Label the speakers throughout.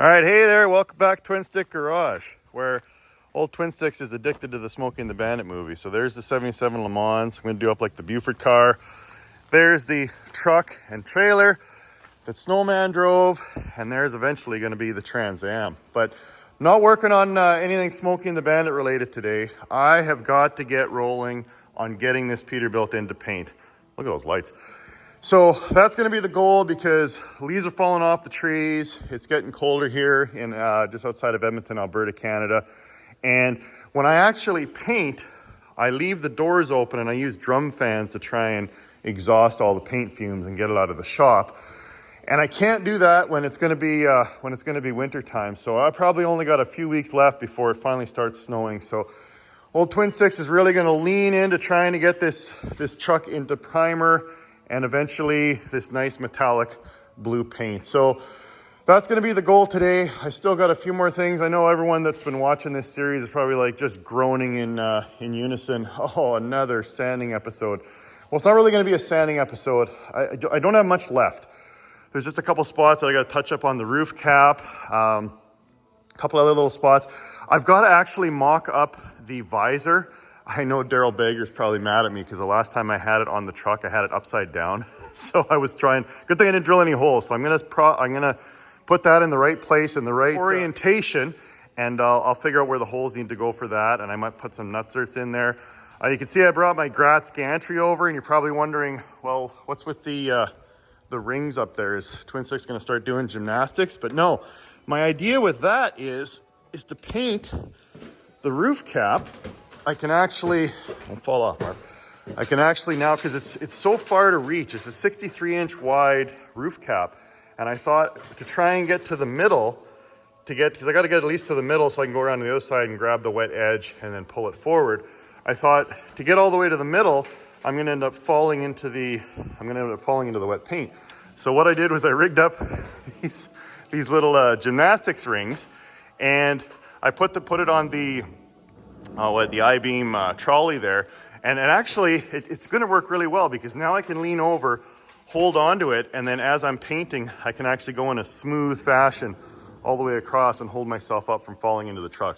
Speaker 1: All right, hey there, welcome back to TwinStick Garage, where old TwinSticks is addicted to the Smoking the Bandit movie. So there's the 77 Le Mans. I'm gonna do up like the Buford car. There's the truck and trailer that Snowman drove, and there's eventually gonna be the Trans Am. But I'm not working on anything Smoking the Bandit related today. I have got to get rolling on getting this Peterbilt into paint. Look at those lights. So that's going to be the goal because leaves are falling off the trees. It's getting colder here in just outside of Edmonton, Alberta, Canada. And when I actually paint, I leave the doors open and I use drum fans to try and exhaust all the paint fumes and get it out of the shop. And I can't do that when it's going to be winter time. So I probably only got a few weeks left before it finally starts snowing. So old TwinSticks is really going to lean into trying to get this truck into primer and eventually this nice metallic blue paint. So that's gonna be the goal today. I still got a few more things. I know everyone that's been watching this series is probably like just groaning in unison. Oh, another sanding episode. Well, it's not really gonna be a sanding episode. I don't have much left. There's just a couple spots that I gotta touch up on the roof cap, a couple other little spots. I've gotta actually mock up the visor. I know Daryl Bager's probably mad at me because the last time I had it on the truck, I had it upside down. So I was trying, good thing I didn't drill any holes. So I'm gonna put that in the right place, in the right orientation, and I'll figure out where the holes need to go for that. And I might put some nutserts in there. You can see I brought my Gratz gantry over, and you're probably wondering, well, what's with the rings up there? Is TwinStick's gonna start doing gymnastics? But no, my idea with that is to paint the roof cap. I can actually, don't fall off, Mark. I can actually now, because it's so far to reach. It's a 63-inch wide roof cap. And I thought to try and get to the middle, because I got to get at least to the middle so I can go around to the other side and grab the wet edge and then pull it forward. I thought to get all the way to the middle, I'm going to end up falling into the wet paint. So what I did was I rigged up these little gymnastics rings, and I put it on the I-beam trolley there, and actually it's going to work really well because now I can lean over, hold onto it, and then as I'm painting I can actually go in a smooth fashion all the way across and hold myself up from falling into the truck.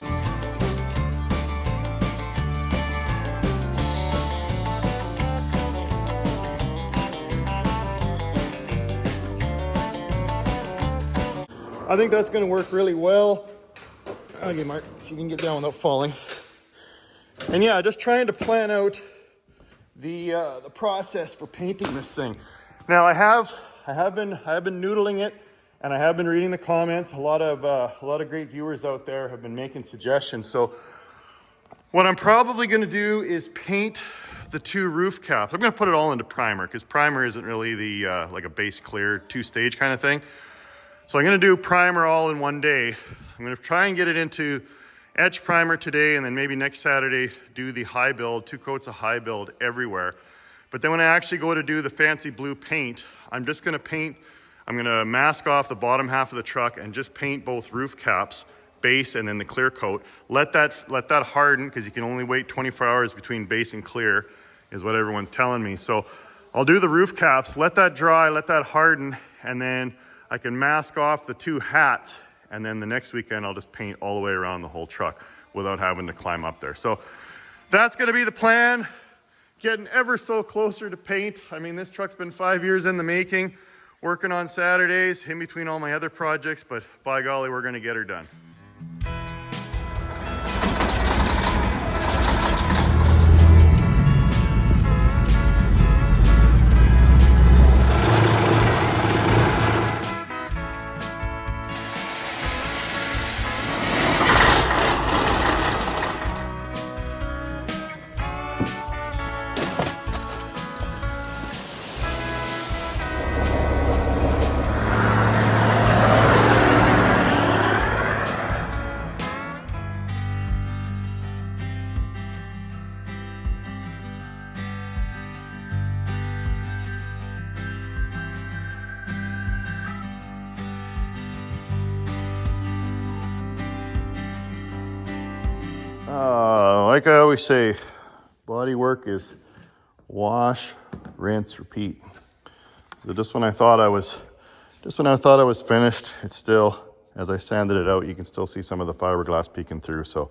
Speaker 1: I think that's going to work really well. Okay, Mark, so you can get down without falling. And yeah, just trying to plan out the process for painting this thing. Now I have been noodling it, and I have been reading the comments. A lot of great viewers out there have been making suggestions. So what I'm probably going to do is paint the two roof caps. I'm going to put it all into primer because primer isn't really the like a base clear 2-stage kind of thing. So I'm going to do primer all in one day. I'm going to try and get it into edge primer today, and then maybe next Saturday do the high build, 2 coats of high build everywhere. But then when I actually go to do the fancy blue paint, I'm going to mask off the bottom half of the truck and just paint both roof caps, base and then the clear coat. Let that harden, because you can only wait 24 hours between base and clear is what everyone's telling me. So I'll do the roof caps, let that dry, let that harden, and then I can mask off the 2 hats. And then the next weekend, I'll just paint all the way around the whole truck without having to climb up there. So that's gonna be the plan. Getting ever so closer to paint. I mean, this truck's been 5 years in the making, working on Saturdays in between all my other projects, but by golly, we're gonna get her done. Like I always say, body work is wash, rinse, repeat. So just when I thought I was finished, it's still as I sanded it out, you can still see some of the fiberglass peeking through. So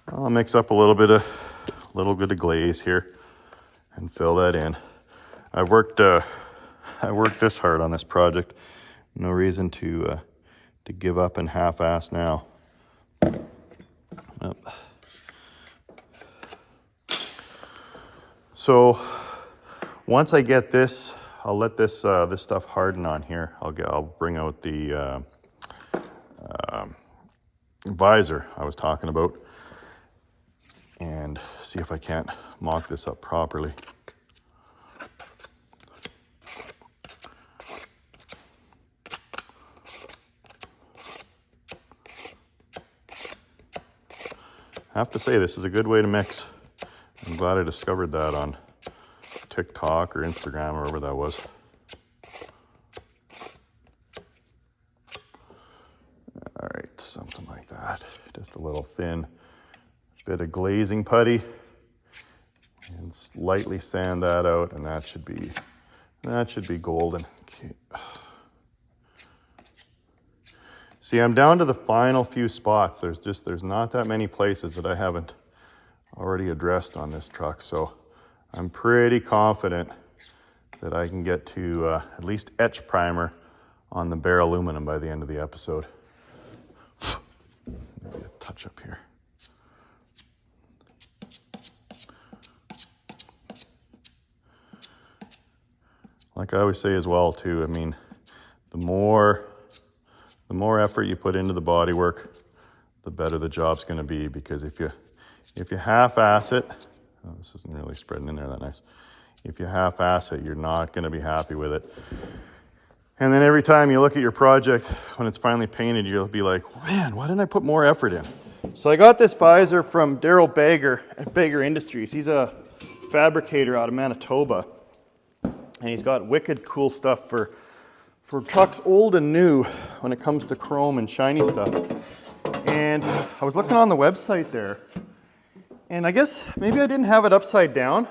Speaker 1: I'll mix up a little bit of glaze here and fill that in. I worked this hard on this project. No reason to give up and half-ass now. Yep. So once I get this, I'll let this this stuff harden on here. I'll bring out the visor I was talking about and see if I can't mock this up properly. I have to say, this is a good way to mix. I'm glad I discovered that on TikTok or Instagram or wherever that was. All right, something like that. Just a little thin bit of glazing putty, and lightly sand that out, and that should be golden. Okay. See, I'm down to the final few spots. There's not that many places that I haven't already addressed on this truck, so I'm pretty confident that I can get to at least etch primer on the bare aluminum by the end of the episode. Maybe a touch up here. Like I always say as well too, I mean, the more effort you put into the bodywork, the better the job's going to be. Because if you half-ass it, oh, this isn't really spreading in there that nice. If you half-ass it, you're not going to be happy with it. And then every time you look at your project, when it's finally painted, you'll be like, man, why didn't I put more effort in? So I got this visor from Daryl Bager at Bager Industries. He's a fabricator out of Manitoba. And he's got wicked cool stuff for trucks old and new when it comes to chrome and shiny stuff. And I was looking on the website there, and I guess maybe I didn't have it upside down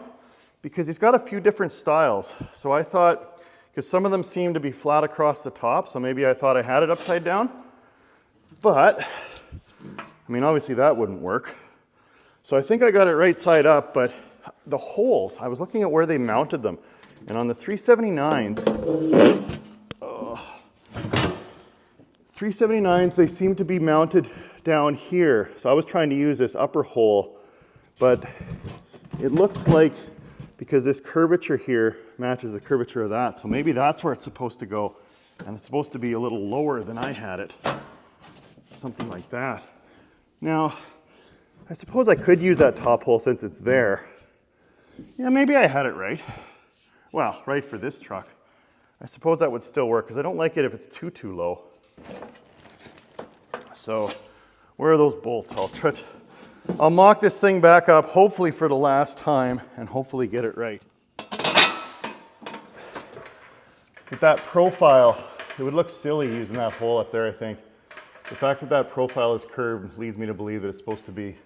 Speaker 1: because he's got a few different styles. So I thought, because some of them seem to be flat across the top, so maybe I thought I had it upside down. But, I mean, obviously that wouldn't work. So I think I got it right side up, but the holes, I was looking at where they mounted them. And on the 379s, they seem to be mounted down here. So I was trying to use this upper hole, but it looks like, because this curvature here matches the curvature of that, so maybe that's where it's supposed to go. And it's supposed to be a little lower than I had it. Something like that. Now, I suppose I could use that top hole since it's there. Yeah, maybe I had it right. Well, right for this truck. I suppose that would still work because I don't like it if it's too low. So where are those bolts? I'll mock this thing back up, hopefully for the last time, and hopefully get it right. With that profile, it would look silly using that hole up there, I think. The fact that that profile is curved leads me to believe that it's supposed to be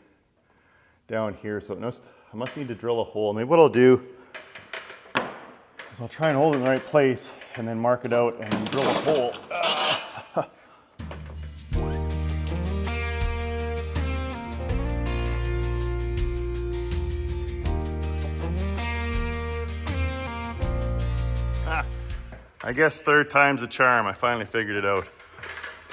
Speaker 1: down here. So I must need to drill a hole. Maybe what I'll do is I'll try and hold it in the right place and then mark it out and then drill a hole. I guess third time's a charm. I finally figured it out.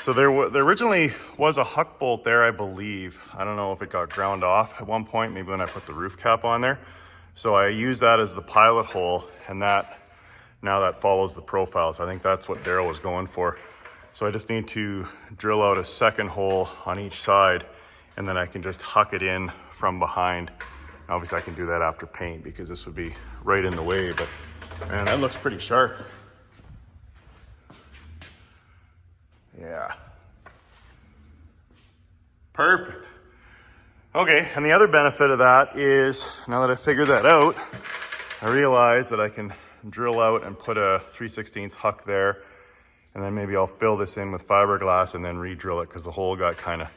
Speaker 1: So there originally was a huck bolt there, I believe. I don't know if it got ground off at one point, maybe when I put the roof cap on there. So I used that as the pilot hole, and now that follows the profile. So I think that's what Daryl was going for. So I just need to drill out a second hole on each side, and then I can just huck it in from behind. Obviously I can do that after paint because this would be right in the way, but man, that looks pretty sharp. Yeah. Perfect. Okay, and the other benefit of that is, now that I figured that out, I realize that I can drill out and put a 3/16 huck there, and then maybe I'll fill this in with fiberglass and then re-drill it because the hole got kind of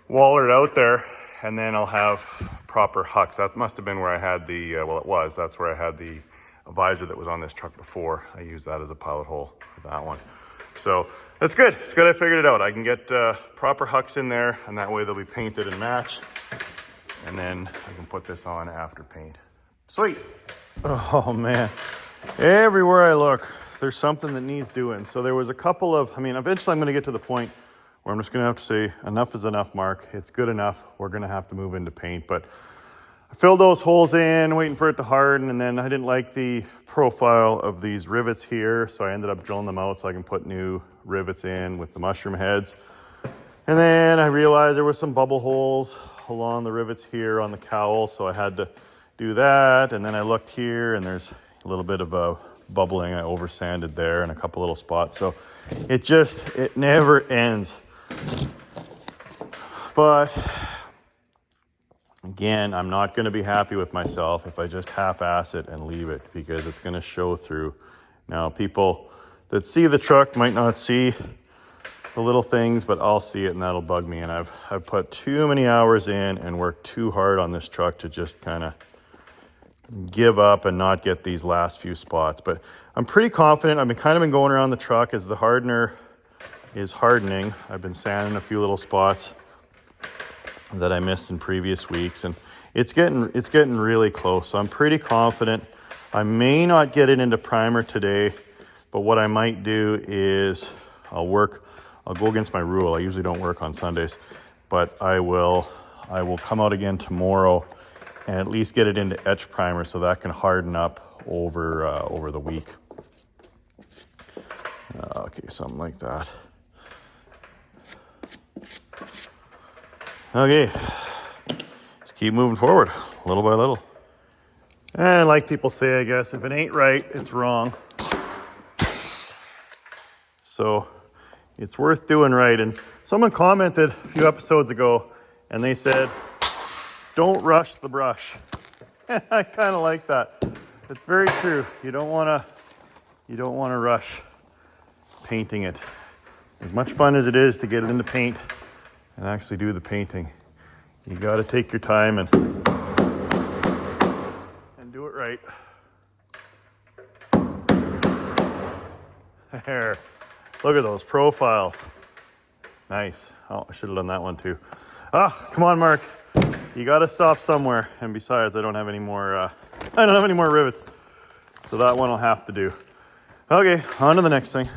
Speaker 1: wallered out there, and then I'll have proper hucks. That must have been where I had that's where I had the visor that was on this truck before. I used that as a pilot hole for that one. So that's good. It's good I figured it out. I can get proper hucks in there, and that way they'll be painted and matched. And then I can put this on after paint. Sweet. Oh man, everywhere I look, there's something that needs doing. So there was a couple of, eventually I'm gonna get to the point where I'm just gonna have to say, enough is enough, Mark. It's good enough. We're gonna have to move into paint. But I filled those holes in, waiting for it to harden, and then I didn't like the profile of these rivets here, so I ended up drilling them out so I can put new rivets in with the mushroom heads. And then I realized there were some bubble holes along the rivets here on the cowl, so I had to do that. And then I looked here, and there's a little bit of a bubbling. I over sanded there in a couple little spots, so it never ends. But again, I'm not going to be happy with myself if I just half-ass it and leave it, because it's going to show through. Now, people that see the truck might not see the little things, but I'll see it, and that'll bug me. And I've put too many hours in and worked too hard on this truck to just kind of give up and not get these last few spots. But I'm pretty confident. I've been going around the truck as the hardener is hardening. I've been sanding a few little spots that I missed in previous weeks, and it's getting really close. So I'm pretty confident. I may not get it into primer today, but what I might do is I'll go against my rule. I usually don't work on Sundays, but I will come out again tomorrow and at least get it into etch primer so that can harden up over the week. Okay, something like that. Okay, just keep moving forward, little by little. And like people say, I guess, if it ain't right, it's wrong. So it's worth doing right. And someone commented a few episodes ago, and they said, don't rush the brush. I kind of like that. It's very true. You don't want to rush painting it. As much fun as it is to get it into paint and actually do the painting, you got to take your time and do it right. There. Look at those profiles. Nice. Oh, I should have done that one too. Come on, Mark. You got to stop somewhere. And besides, I don't have any more rivets. So that one I'll have to do. Okay, on to the next thing.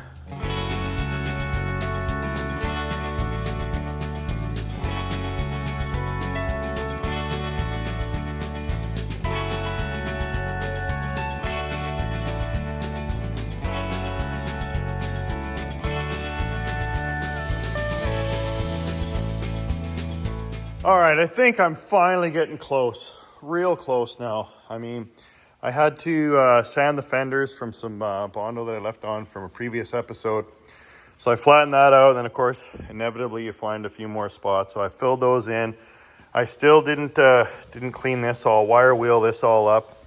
Speaker 1: All right, I think I'm finally getting close, real close now. I had to sand the fenders from some Bondo that I left on from a previous episode. So I flattened that out, and then of course, inevitably you find a few more spots. So I filled those in. I still didn't clean this all, wire wheel this all up.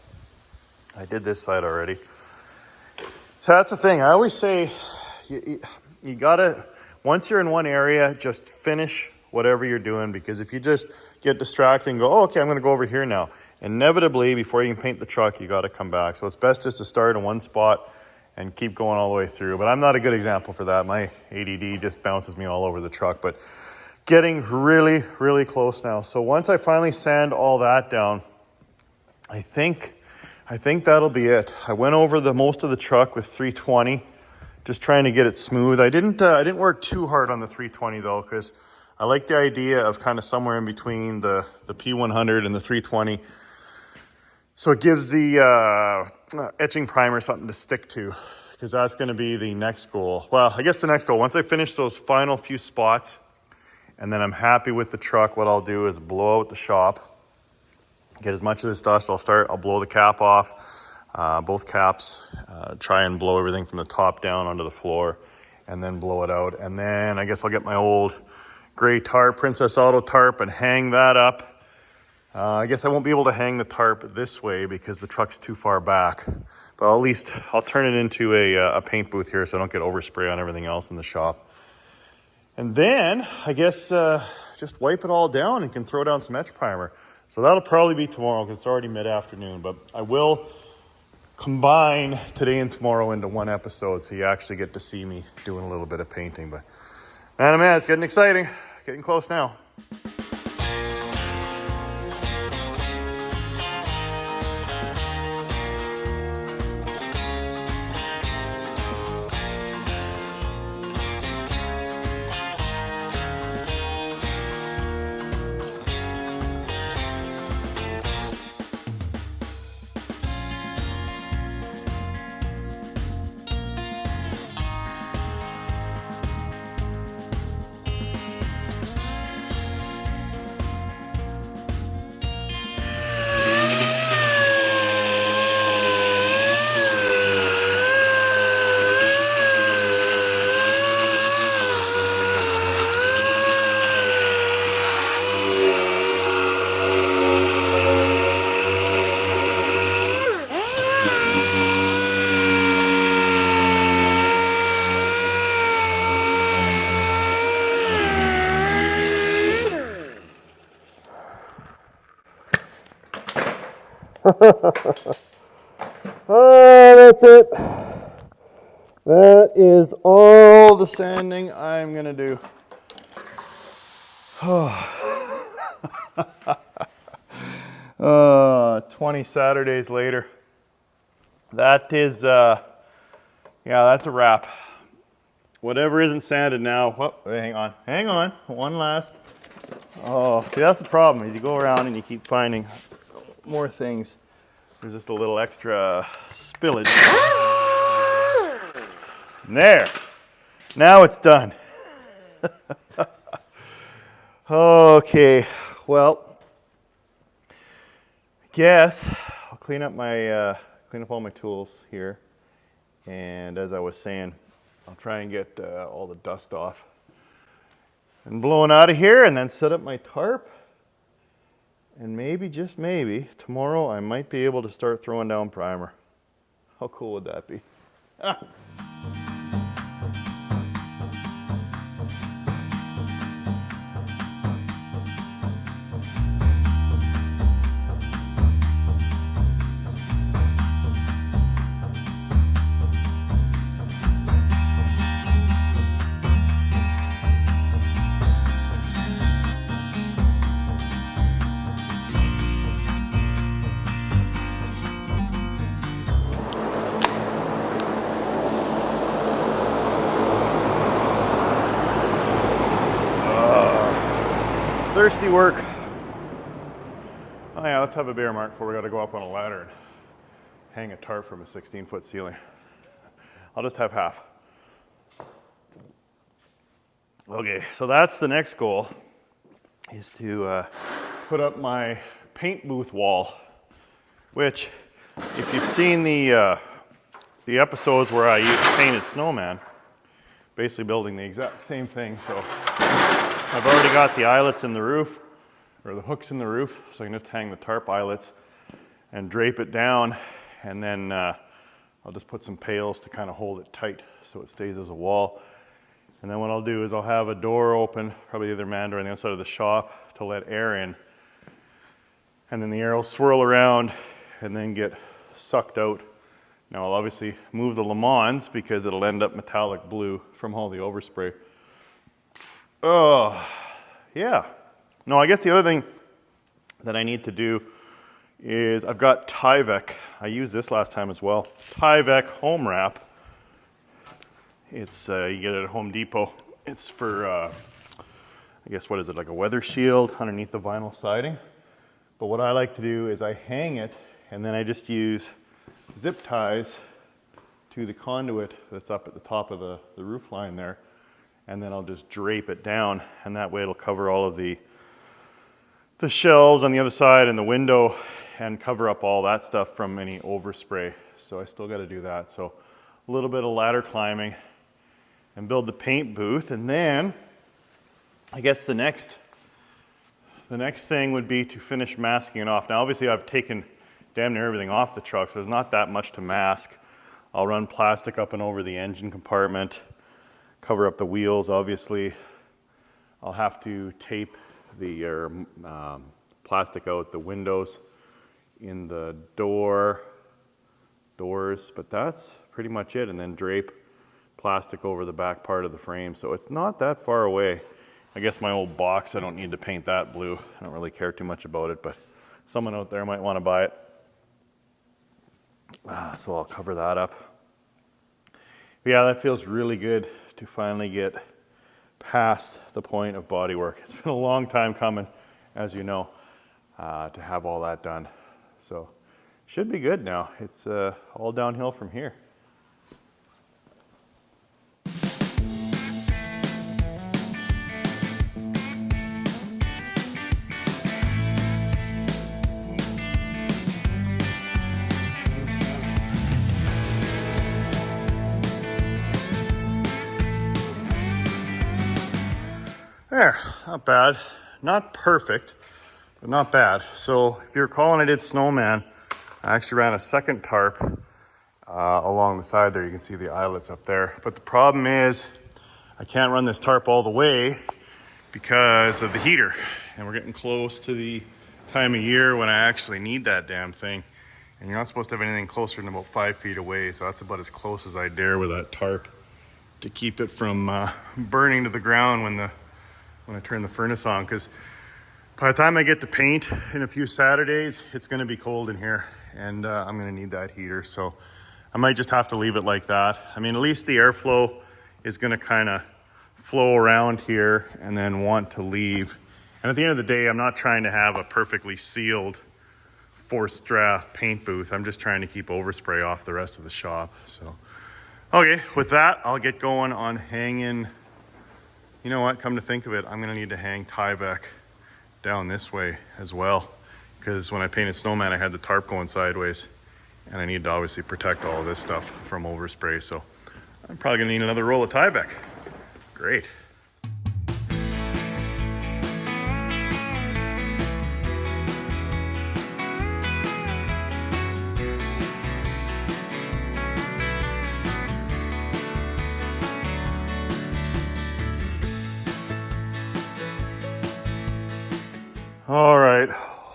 Speaker 1: I did this side already. So that's the thing. I always say, you gotta, once you're in one area, just finish whatever you're doing, because if you just get distracted and go, oh, okay, I'm going to go over here now, inevitably before you can paint the truck, you got to come back. So it's best just to start in one spot and keep going all the way through. But I'm not a good example for that. My ADD just bounces me all over the truck, but getting really, really close now. So once I finally sand all that down, I think that'll be it. I went over most of the truck with 320, just trying to get it smooth. I didn't work too hard on the 320 though, because I like the idea of kind of somewhere in between the P100 and the 320. So it gives the etching primer something to stick to, because that's going to be the next goal. Well, I guess the next goal, once I finish those final few spots, and then I'm happy with the truck, what I'll do is blow out the shop, get as much of this dust. I'll blow the cap off, both caps, try and blow everything from the top down onto the floor, and then blow it out. And then I guess I'll get my old gray tarp, Princess Auto tarp, and hang that up. I guess I won't be able to hang the tarp this way because the truck's too far back, but at least I'll turn it into a paint booth here so I don't get overspray on everything else in the shop. And then I guess just wipe it all down and can throw down some etch primer. So that'll probably be tomorrow because it's already mid-afternoon, but I will combine today and tomorrow into one episode, so you actually get to see me doing a little bit of painting. But man, it's getting exciting. Getting close now. That's it. That is all the sanding I'm gonna do. 20 Saturdays later. That is, yeah, that's a wrap. Whatever isn't sanded now, hang on, one last. Oh, see, that's the problem, is you go around and you keep finding more things. There's just a little extra spillage. And there, now it's done. Okay, well, I guess I'll clean up all my tools here. And as I was saying, I'll try and get all the dust off and blowing out of here, and then set up my tarp. And maybe, just maybe, tomorrow I might be able to start throwing down primer. How cool would that be? Thirsty work. Oh yeah, let's have a beer, Mark, before we got to go up on a ladder and hang a tarp from a 16-foot ceiling. I'll just have half. Okay, so that's the next goal, is to put up my paint booth wall, which, if you've seen the episodes where I painted Snowman, basically building the exact same thing. So I've already got the eyelets in the roof, or the hooks in the roof, so I can just hang the tarp eyelets and drape it down, and then I'll just put some pails to kind of hold it tight so it stays as a wall. And then what I'll do is I'll have a door open, probably either man door on the outside of the shop, to let air in, and then the air will swirl around and then get sucked out. Now I'll obviously move the Le Mans because it'll end up metallic blue from all the overspray. Oh, yeah. No, I guess the other thing that I need to do is I've got Tyvek. I used this last time as well. Tyvek home wrap. It's you get it at Home Depot. It's for I guess, what is it, like a weather shield underneath the vinyl siding. But what I like to do is I hang it, and then I just use zip ties to the conduit that's up at the top of the roof line there. And then I'll just drape it down, and that way it'll cover all of the shelves on the other side and the window, and cover up all that stuff from any overspray. So I still got to do that. So a little bit of ladder climbing and build the paint booth. And then I guess the next thing would be to finish masking it off. Now obviously I've taken damn near everything off the truck, so there's not that much to mask. I'll run plastic up and over the engine compartment, cover up the wheels, obviously. I'll have to tape the plastic out the windows in the door, doors, but that's pretty much it. And then drape plastic over the back part of the frame. So it's not that far away. I guess my old box, I don't need to paint that blue. I don't really care too much about it, but someone out there might want to buy it. So I'll cover that up. But yeah, that feels really good to finally get past the point of bodywork. It's been a long time coming, as you know, to have all that done. So should be good now. It's all downhill from here. There, not bad. Not perfect, but not bad. So if you recall when I did Snowman, I actually ran a second tarp along the side there. You can see the eyelets up there. But the problem is I can't run this tarp all the way because of the heater. And we're getting close to the time of year when I actually need that damn thing. And you're not supposed to have anything closer than about 5 feet away. So that's about as close as I dare with that tarp to keep it from burning to the ground when I turn the furnace on, because by the time I get to paint in a few Saturdays, it's going to be cold in here, and I'm going to need that heater. So I might just have to leave it like that. I mean, at least the airflow is going to kind of flow around here and then want to leave. And at the end of the day, I'm not trying to have a perfectly sealed forced draft paint booth. I'm just trying to keep overspray off the rest of the shop. So, okay, with that, I'll get going on hanging. You know what, come to think of it, I'm gonna need to hang Tyvek down this way as well, because when I painted Snowman, I had the tarp going sideways, and I need to obviously protect all of this stuff from overspray. So I'm probably gonna need another roll of Tyvek. Great. All right,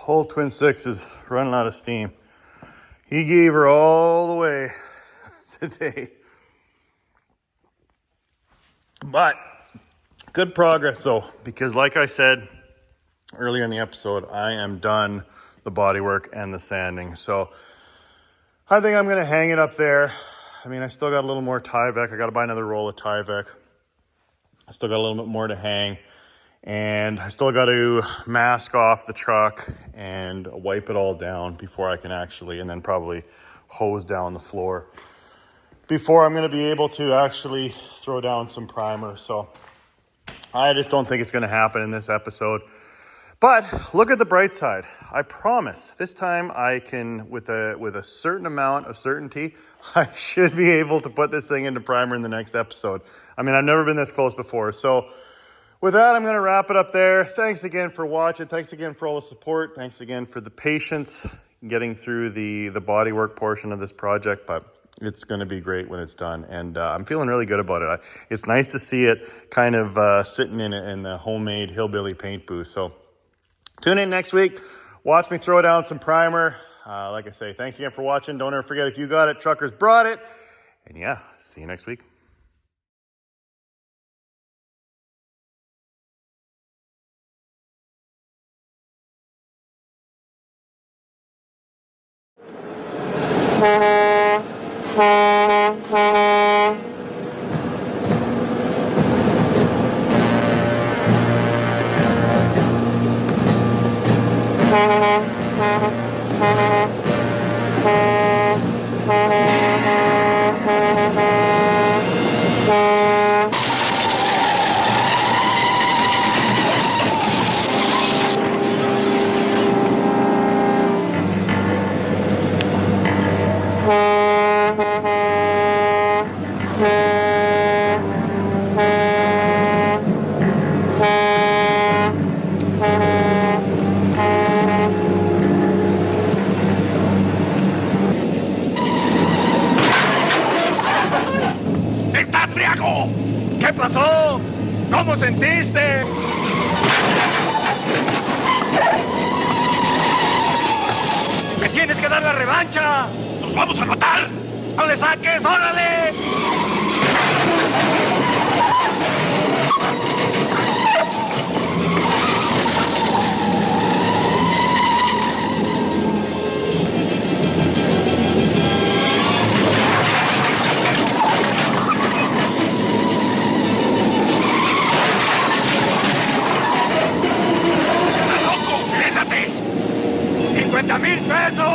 Speaker 1: old TwinStick is running out of steam. He gave her all the way today. But good progress though, because like I said earlier in the episode, I am done the bodywork and the sanding. So I think I'm gonna hang it up there. I mean, I still got a little more Tyvek. I gotta buy another roll of Tyvek. I still got a little bit more to hang. And I still got to mask off the truck and wipe it all down before I can actually, and then probably hose down the floor before I'm going to be able to actually throw down some primer. So I just don't think it's going to happen in this episode. But look at the bright side. I promise this time I can, with a certain amount of certainty, I should be able to put this thing into primer in the next episode. I mean, I've never been this close before. So with that, I'm going to wrap it up there. Thanks again for watching. Thanks again for all the support. Thanks again for the patience getting through the bodywork portion of this project, but it's going to be great when it's done. And I'm feeling really good about it. It's nice to see it kind of sitting in the homemade hillbilly paint booth. So tune in next week. Watch me throw down some primer. Like I say, thanks again for watching. Don't ever forget, if you got it, truckers brought it. And yeah, see you next week.
Speaker 2: ¿Qué pasó? ¿Cómo sentiste? Me tienes que dar la revancha. vamos a matar! ¡No le saques, órale! ¡50,000 pesos!